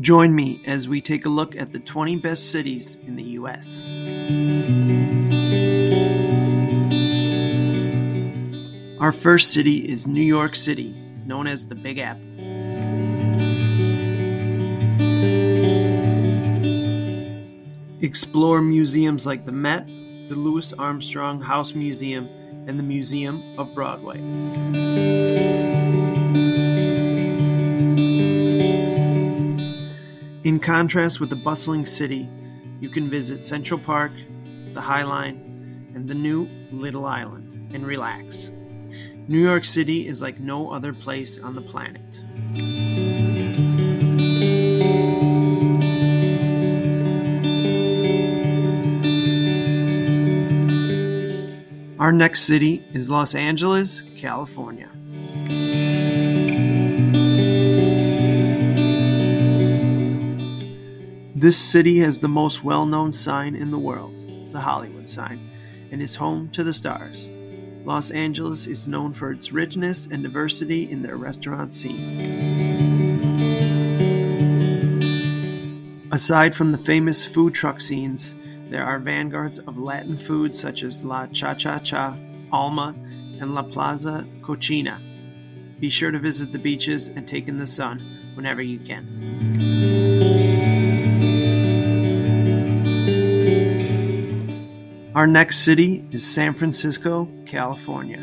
Join me as we take a look at the 20 best cities in the U.S. Our first city is New York City, known as the Big Apple. Explore museums like the Met, the Louis Armstrong House Museum, and the Museum of Broadway. In contrast with the bustling city, you can visit Central Park, the High Line, and the new Little Island and relax. New York City is like no other place on the planet. Our next city is Los Angeles, California. This city has the most well-known sign in the world, the Hollywood sign, and is home to the stars. Los Angeles is known for its richness and diversity in their restaurant scene. Aside from the famous food truck scenes, there are vanguards of Latin food such as La Cha-Cha-Cha, Alma, and La Plaza Cochina. Be sure to visit the beaches and take in the sun whenever you can. Our next city is San Francisco, California.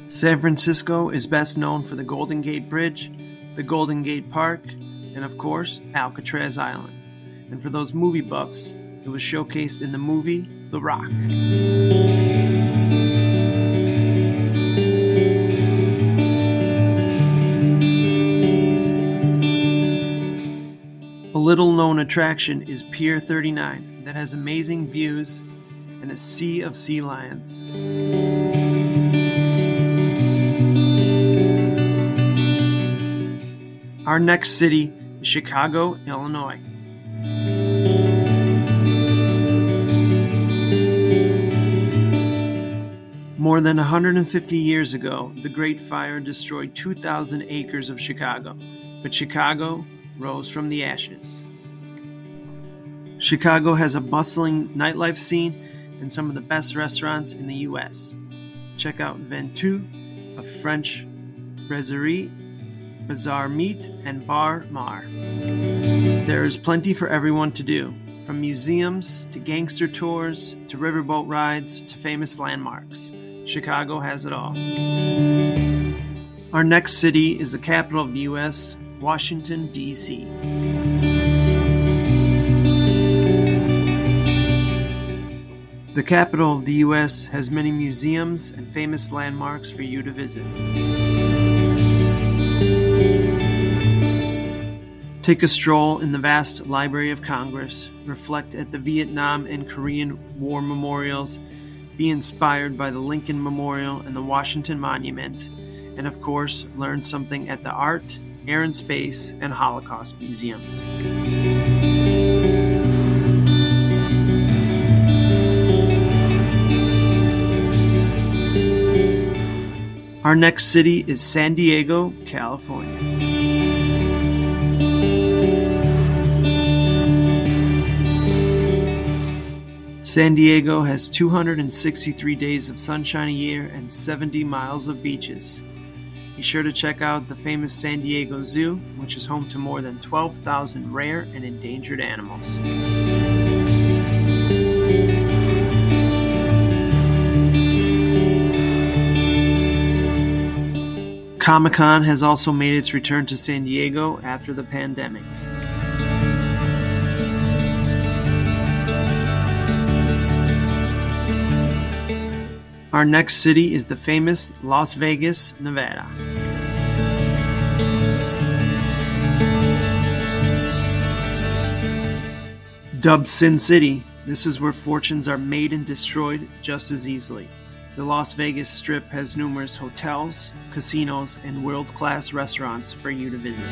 San Francisco is best known for the Golden Gate Bridge, the Golden Gate Park, and of course, Alcatraz Island. And for those movie buffs, it was showcased in the movie The Rock. A little-known attraction is Pier 39 that has amazing views and a sea of sea lions. Our next city is Chicago, Illinois. More than 150 years ago, the Great Fire destroyed 2,000 acres of Chicago, but Chicago rose from the ashes. Chicago has a bustling nightlife scene and some of the best restaurants in the U.S. Check out Ventoux, a French brasserie, Bazaar Meat, and Bar Mar. There is plenty for everyone to do, from museums to gangster tours to riverboat rides to famous landmarks. Chicago has it all. Our next city is the capital of the U.S., Washington, D.C. The capital of the U.S. has many museums and famous landmarks for you to visit. Take a stroll in the vast Library of Congress, reflect at the Vietnam and Korean War memorials, be inspired by the Lincoln Memorial and the Washington Monument, and of course, learn something at the Art, Air and Space, and Holocaust museums. Our next city is San Diego, California. San Diego has 263 days of sunshine a year and 70 miles of beaches. Be sure to check out the famous San Diego Zoo, which is home to more than 12,000 rare and endangered animals. Comic-Con has also made its return to San Diego after the pandemic. Our next city is the famous Las Vegas, Nevada. Dubbed Sin City, this is where fortunes are made and destroyed just as easily. The Las Vegas Strip has numerous hotels, casinos, and world-class restaurants for you to visit.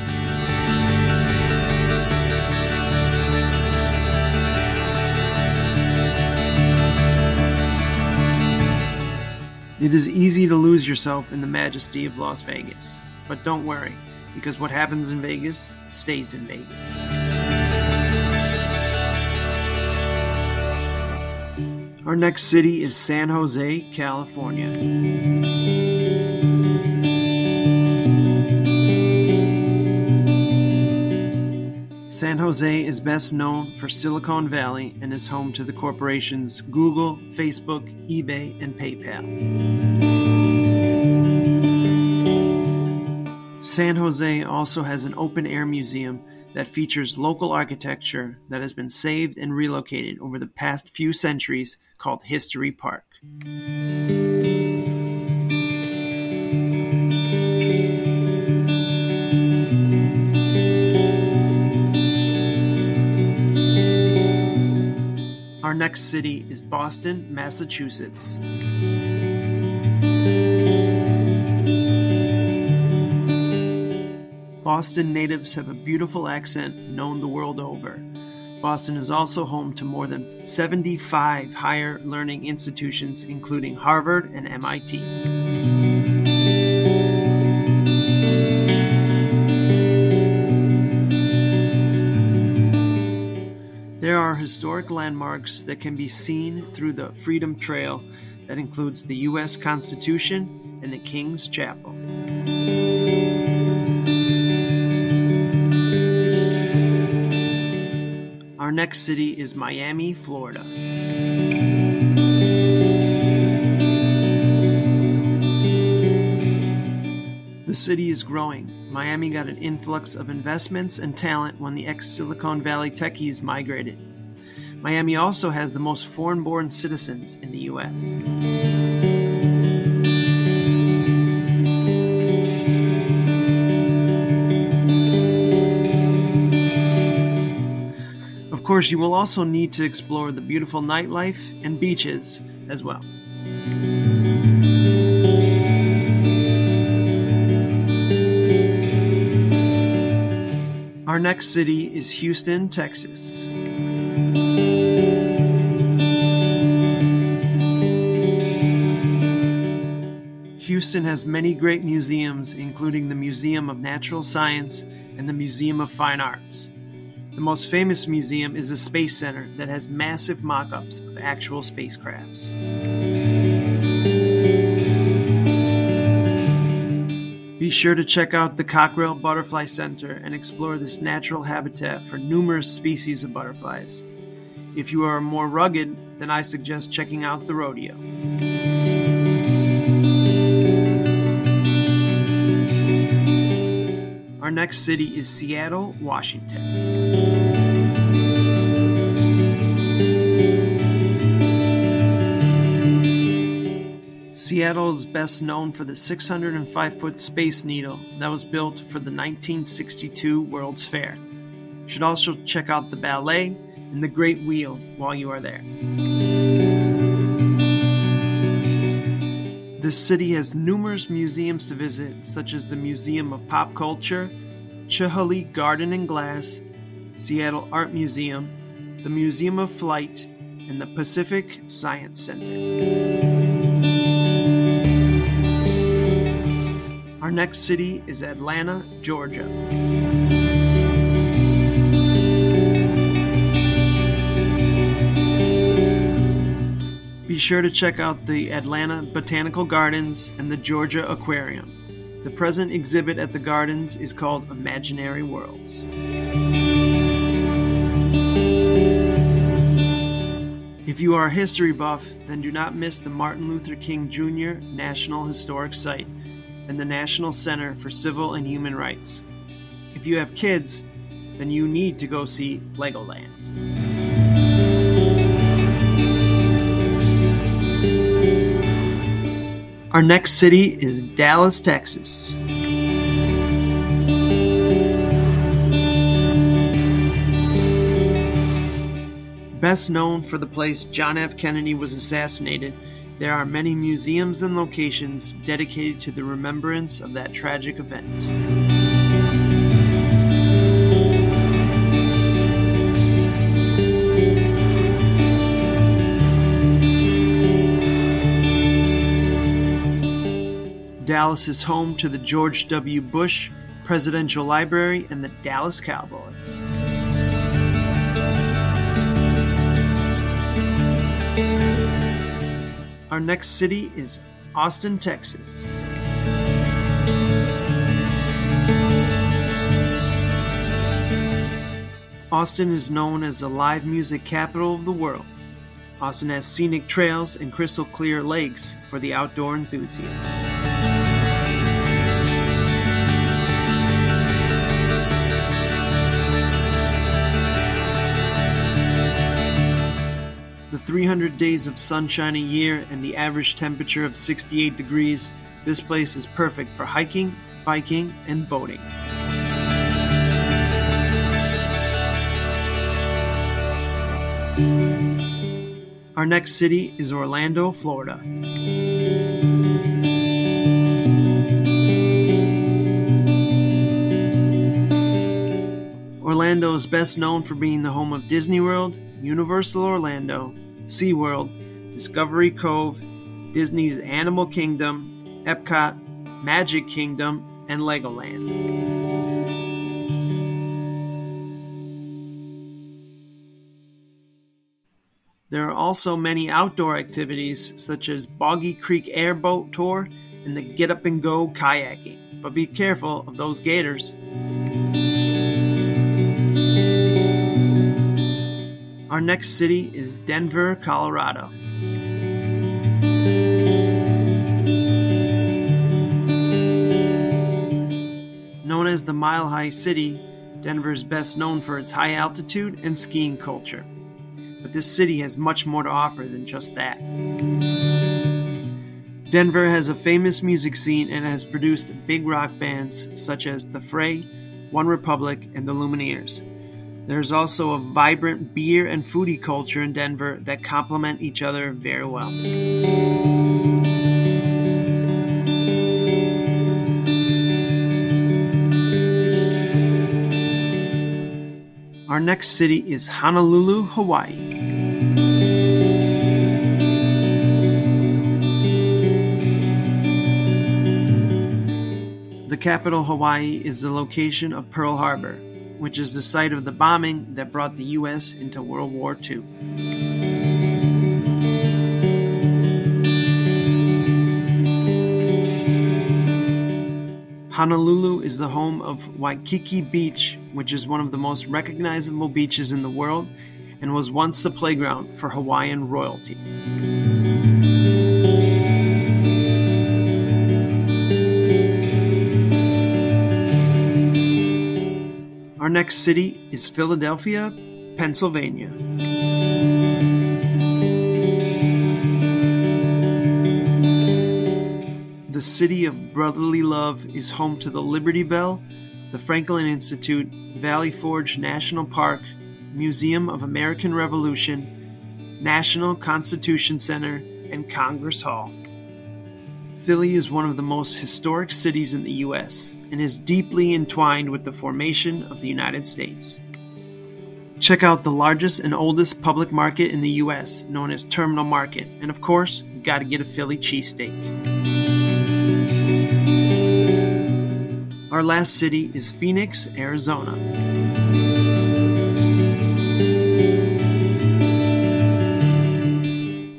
It is easy to lose yourself in the majesty of Las Vegas, but don't worry, because what happens in Vegas stays in Vegas. Our next city is San Jose, California. San Jose is best known for Silicon Valley and is home to the corporations Google, Facebook, eBay, and PayPal. San Jose also has an open-air museum that features local architecture that has been saved and relocated over the past few centuries called History Park. Our next city is Boston, Massachusetts. Boston natives have a beautiful accent known the world over. Boston is also home to more than 75 higher learning institutions, including Harvard and MIT. There are historic landmarks that can be seen through the Freedom Trail that includes the U.S. Constitution and the King's Chapel. Our next city is Miami, Florida. The city is growing. Miami got an influx of investments and talent when the ex-Silicon Valley techies migrated. Miami also has the most foreign-born citizens in the U.S. Of course, you will also need to explore the beautiful nightlife and beaches as well. Our next city is Houston, Texas. Houston has many great museums, including the Museum of Natural Science and the Museum of Fine Arts. The most famous museum is the Space Center that has massive mock-ups of actual spacecrafts. Be sure to check out the Cockrell Butterfly Center and explore this natural habitat for numerous species of butterflies. If you are more rugged, then I suggest checking out the rodeo. Our next city is Seattle, Washington. Seattle is best known for the 605-foot Space Needle that was built for the 1962 World's Fair. You should also check out the ballet and the Great Wheel while you are there. This city has numerous museums to visit, such as the Museum of Pop Culture, Chihuly Garden and Glass, Seattle Art Museum, the Museum of Flight, and the Pacific Science Center. Our next city is Atlanta, Georgia. Be sure to check out the Atlanta Botanical Gardens and the Georgia Aquarium. The present exhibit at the gardens is called Imaginary Worlds. If you are a history buff, then do not miss the Martin Luther King Jr. National Historic Site and the National Center for Civil and Human Rights. If you have kids, then you need to go see Legoland. Our next city is Dallas, Texas. Best known for the place John F. Kennedy was assassinated, there are many museums and locations dedicated to the remembrance of that tragic event. Dallas is home to the George W. Bush Presidential Library and the Dallas Cowboys. Our next city is Austin, Texas. Austin is known as the live music capital of the world. Austin has scenic trails and crystal clear lakes for the outdoor enthusiast. The 300 days of sunshine a year and the average temperature of 68 degrees, this place is perfect for hiking, biking, and boating. Our next city is Orlando, Florida. Orlando is best known for being the home of Disney World, Universal Orlando, SeaWorld, Discovery Cove, Disney's Animal Kingdom, Epcot, Magic Kingdom, and Legoland. There are also many outdoor activities such as Boggy Creek Airboat Tour and the Get Up and Go kayaking, but be careful of those gators. Our next city is Denver, Colorado. Known as the Mile High City, Denver is best known for its high altitude and skiing culture. But this city has much more to offer than just that. Denver has a famous music scene and has produced big rock bands such as The Fray, One Republic, and the Lumineers. There's also a vibrant beer and foodie culture in Denver that complement each other very well. Our next city is Honolulu, Hawaii. The capital, Hawaii, is the location of Pearl Harbor, which is the site of the bombing that brought the U.S. into World War II. Honolulu is the home of Waikiki Beach, which is one of the most recognizable beaches in the world and was once the playground for Hawaiian royalty. Our next city is Philadelphia, Pennsylvania. The city of brotherly love is home to the Liberty Bell, the Franklin Institute, Valley Forge National Park, Museum of American Revolution, National Constitution Center, and Congress Hall. Philly is one of the most historic cities in the U.S. and is deeply entwined with the formation of the United States. Check out the largest and oldest public market in the U.S., known as Terminal Market, and of course, you gotta get a Philly cheesesteak. Our last city is Phoenix, Arizona.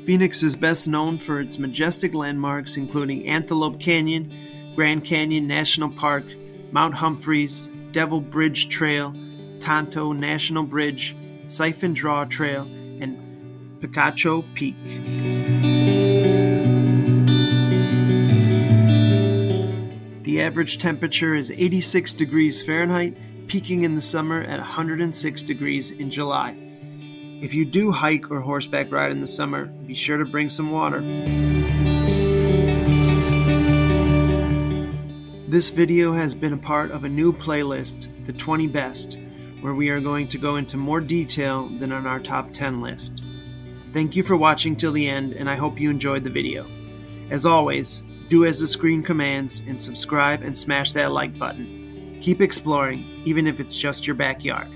Phoenix is best known for its majestic landmarks including Antelope Canyon, Grand Canyon National Park, Mount Humphreys, Devil Bridge Trail, Tonto National Bridge, Siphon Draw Trail, and Picacho Peak. The average temperature is 86 degrees Fahrenheit, peaking in the summer at 106 degrees in July. If you do hike or horseback ride in the summer, be sure to bring some water. This video has been a part of a new playlist, The 20 Best, where we are going to go into more detail than on our top 10 list. Thank you for watching till the end, and I hope you enjoyed the video. As always, do as the screen commands and subscribe and smash that like button. Keep exploring, even if it's just your backyard.